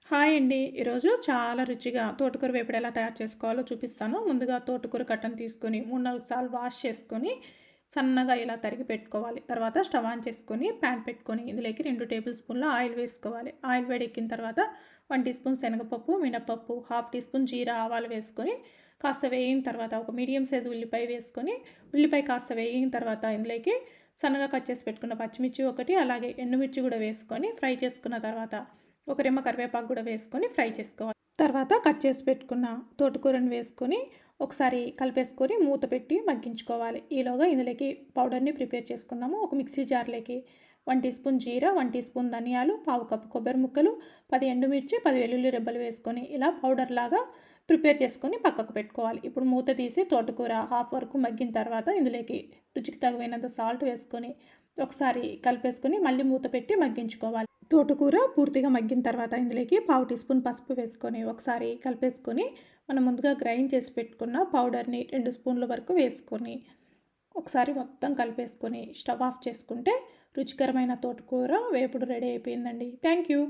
Hi అండి. ఈరోజు చాలా రుచిగా తోటకూర వేపుడు ఎలా తయారు చేసుకోవాలో చూపిస్తాను. ముందుగా తోటకూర కట్టను తీసుకొని 3, 4 సార్లు వాష్ చేసుకొని సన్నగా ఇలా తరిగి పెట్టుకోవాలి. తర్వాత స్టవ్ ఆన్ చేసుకొని ప్యాన్ పెట్టుకొని ఇందులోకి 2 టేబుల్ స్పూన్ల ఆయిల్ వేసుకోవాలి. ఆయిల్ వేడెక్కిన తర్వాత 1 టీ స్పూన్ శనగపప్పు, మినపప్పు, హాఫ్ టీ స్పూన్ జీరా ఆవాలు వేసుకొని కాస్త వేగిన తర్వాత ఒక మీడియం సైజు ఉల్లిపాయ వేసుకొని ఉల్లిపాయ కాస్త వేగిన తర్వాత ఇందులోకి సన్నగా కట్ చేసి పెట్టుకున్న పచ్చిమిర్చి ఒకటి, అలాగే ఎండుమిర్చి కూడా వేసుకొని ఫ్రై చేసుకున్న తర్వాత ఒక రెమ్మ కరివేపాకు కూడా వేసుకొని ఫ్రై చేసుకోవాలి. తర్వాత కట్ చేసి పెట్టుకున్న తోటకూరను వేసుకొని ఒకసారి కలిపేసుకొని మూత పెట్టి మగ్గించుకోవాలి. ఈలోగా ఇందులోకి పౌడర్ని ప్రిపేర్ చేసుకుందాము. ఒక మిక్సీ జార్లోకి 1 టీ స్పూన్ జీరా, 1 టీ స్పూన్ ధనియాలు, పావు కప్పు కొబ్బరి ముక్కలు, 10 ఎండుమిర్చి, 10 వెల్లుల్లి రెబ్బలు వేసుకొని ఇలా పౌడర్ లాగా ప్రిపేర్ చేసుకొని పక్కకు పెట్టుకోవాలి. ఇప్పుడు మూత తీసి తోటకూర హాఫ్ వరకు మగ్గిన తర్వాత ఇందులోకి రుచికి తగినంత సాల్ట్ వేసుకొని ఒకసారి కలిపేసుకొని మళ్ళీ మూత పెట్టి మగ్గించుకోవాలి. తోటకూర పూర్తిగా మగ్గిన తర్వాత ఇందులోకి పావు టీ స్పూన్ పసుపు వేసుకొని ఒకసారి కలిపేసుకొని మనం ముందుగా గ్రైండ్ చేసి పెట్టుకున్న పౌడర్ని 2 స్పూన్ల వరకు వేసుకొని ఒకసారి మొత్తం కలిపేసుకొని స్టవ్ ఆఫ్ చేసుకుంటే రుచికరమైన తోటకూర వేపుడు రెడీ అయిపోయిందండి. Thank you.